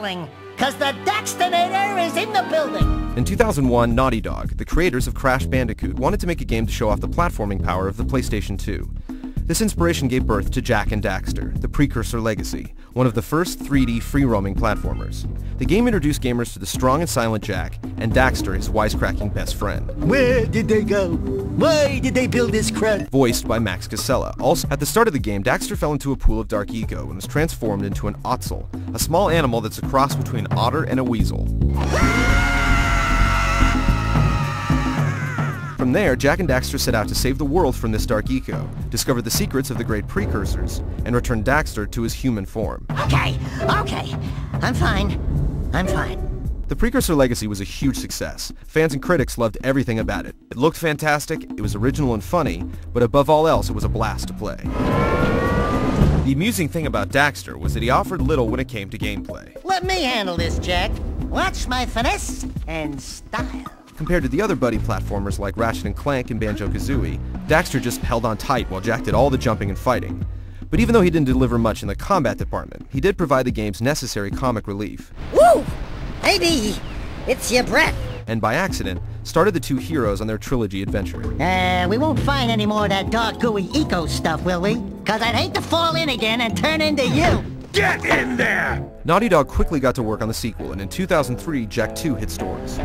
calling, 'cause the Daxtinator is in the building. In 2001, Naughty Dog, the creators of Crash Bandicoot, wanted to make a game to show off the platforming power of the PlayStation 2. This inspiration gave birth to Jak and Daxter, the precursor Legacy, one of the first 3D free-roaming platformers. The game introduced gamers to the strong and silent Jak, and Daxter, his wisecracking best friend. Where did they go? Why did they build this crap? Voiced by Max Casella. Also, at the start of the game, Daxter fell into a pool of dark ego and was transformed into an ottsel, a small animal that's a cross between an otter and a weasel. From there, Jak and Daxter set out to save the world from this dark eco, discover the secrets of the great precursors, and return Daxter to his human form. Okay. I'm fine. The Precursor Legacy was a huge success. Fans and critics loved everything about it. It looked fantastic, it was original and funny, but above all else, it was a blast to play. The amusing thing about Daxter was that he offered little when it came to gameplay. Let me handle this, Jak. Watch my finesse and style. Compared to the other buddy platformers like Ratchet & Clank and Banjo-Kazooie, Daxter just held on tight while Jak did all the jumping and fighting. But even though he didn't deliver much in the combat department, he did provide the game's necessary comic relief. Woo! Baby, it's your breath. And by accident, started the two heroes on their trilogy adventure. We won't find any more of that dark gooey eco stuff, will we? 'Cause I'd hate to fall in again and turn into you. Get in there! Naughty Dog quickly got to work on the sequel, and in 2003, Jak 2 hit stores.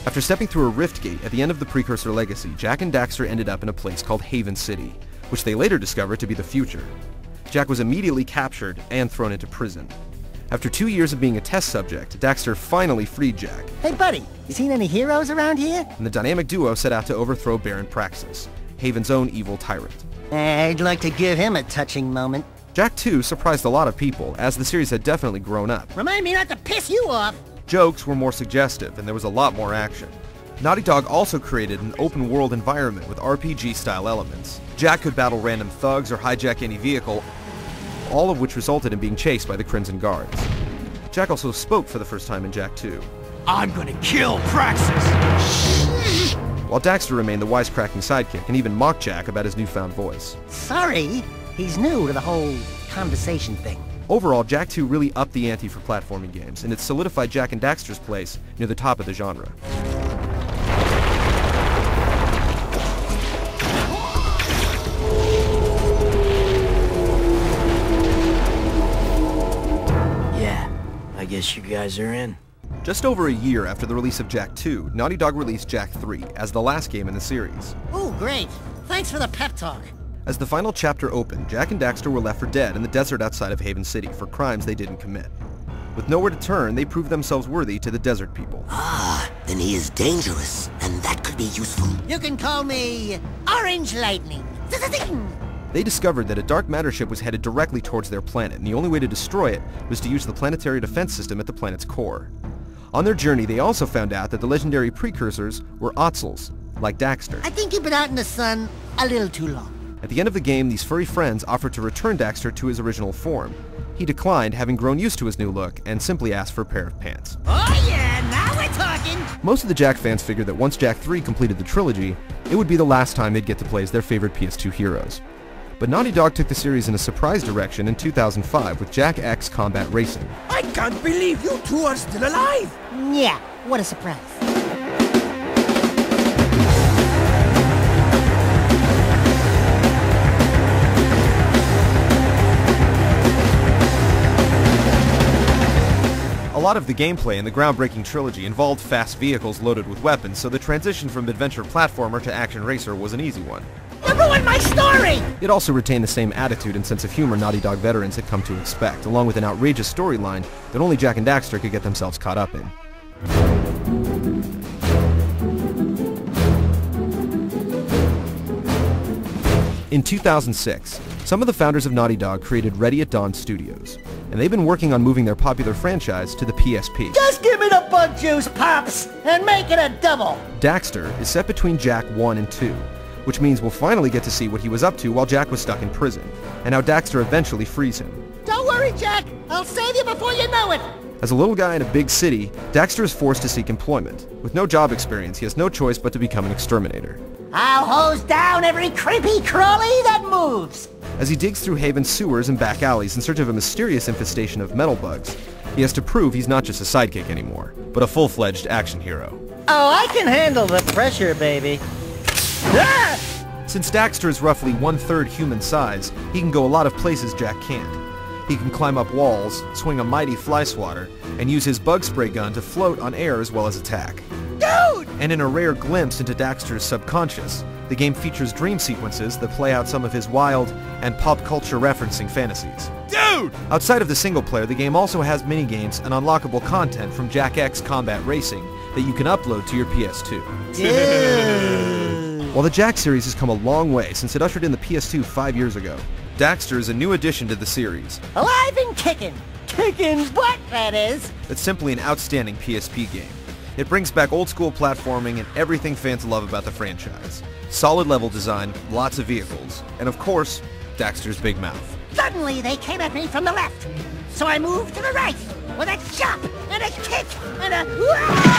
After stepping through a rift gate at the end of the Precursor Legacy, Jak and Daxter ended up in a place called Haven City, which they later discovered to be the future. Jak was immediately captured and thrown into prison. After 2 years of being a test subject, Daxter finally freed Jak, Hey buddy, you seen any heroes around here? and the dynamic duo set out to overthrow Baron Praxis, Haven's own evil tyrant. I'd like to give him a touching moment. Jak 2 surprised a lot of people, as the series had definitely grown up. Remind me not to piss you off. Jokes were more suggestive, and there was a lot more action. Naughty Dog also created an open-world environment with RPG-style elements. Jak could battle random thugs or hijack any vehicle, all of which resulted in being chased by the Crimson Guards. Jak also spoke for the first time in Jak 2. I'm gonna kill Praxis! While Daxter remained the wisecracking sidekick and even mocked Jak about his newfound voice. Sorry, he's new to the whole conversation thing. Overall, Jak 2 really upped the ante for platforming games, and it solidified Jak and Daxter's place near the top of the genre. Yeah, I guess you guys are in. Just over a year after the release of Jak 2, Naughty Dog released Jak 3 as the last game in the series. Ooh, great. Thanks for the pep talk. As the final chapter opened, Jak and Daxter were left for dead in the desert outside of Haven City for crimes they didn't commit. With nowhere to turn, they proved themselves worthy to the desert people. Then he is dangerous, and that could be useful. You can call me Orange Lightning. Zing. They discovered that a dark matter ship was headed directly towards their planet, and the only way to destroy it was to use the planetary defense system at the planet's core. On their journey, they also found out that the legendary precursors were ottsels, like Daxter. I think you've been out in the sun a little too long. At the end of the game, these furry friends offered to return Daxter to his original form. He declined, having grown used to his new look, and simply asked for a pair of pants. Oh yeah, now we're talking! Most of the Jak fans figured that once Jak 3 completed the trilogy, it would be the last time they'd get to play as their favorite PS2 heroes. But Naughty Dog took the series in a surprise direction in 2005 with Jak X Combat Racing. I can't believe you two are still alive! Yeah, what a surprise. A lot of the gameplay in the groundbreaking trilogy involved fast vehicles loaded with weapons, so the transition from adventure platformer to action racer was an easy one. You ruined my story! It also retained the same attitude and sense of humor Naughty Dog veterans had come to expect, along with an outrageous storyline that only Jak and Daxter could get themselves caught up in. In 2006, some of the founders of Naughty Dog created Ready at Dawn Studios, and they've been working on moving their popular franchise to the PSP. Just give me the bug juice, Pops, and make it a double! Daxter is set between Jak 1 and 2, which means we'll finally get to see what he was up to while Jak was stuck in prison, and how Daxter eventually frees him. Don't worry, Jak! I'll save you before you know it! As a little guy in a big city, Daxter is forced to seek employment. With no job experience, he has no choice but to become an exterminator. I'll hose down every creepy crawly that moves. As he digs through Haven's sewers and back alleys in search of a mysterious infestation of metal bugs, he has to prove he's not just a sidekick anymore, but a full-fledged action hero. Oh, I can handle the pressure, baby. Ah! Since Daxter is roughly 1/3 human size, he can go a lot of places Jak can't. He can climb up walls, swing a mighty fly swatter, and use his bug spray gun to float on air as well as attack. Dude! And in a rare glimpse into Daxter's subconscious, the game features dream sequences that play out some of his wild and pop culture referencing fantasies. Dude! Outside of the single player, the game also has minigames and unlockable content from Jak X Combat Racing that you can upload to your PS2. Dude! While the Jak series has come a long way since it ushered in the PS2 5 years ago, Daxter is a new addition to the series. Alive and kicking. Kicking butt, that is. That's simply an outstanding PSP game. It brings back old-school platforming and everything fans love about the franchise. Solid level design, lots of vehicles, and of course, Daxter's big mouth. Suddenly they came at me from the left, so I moved to the right with a chop and a kick and a...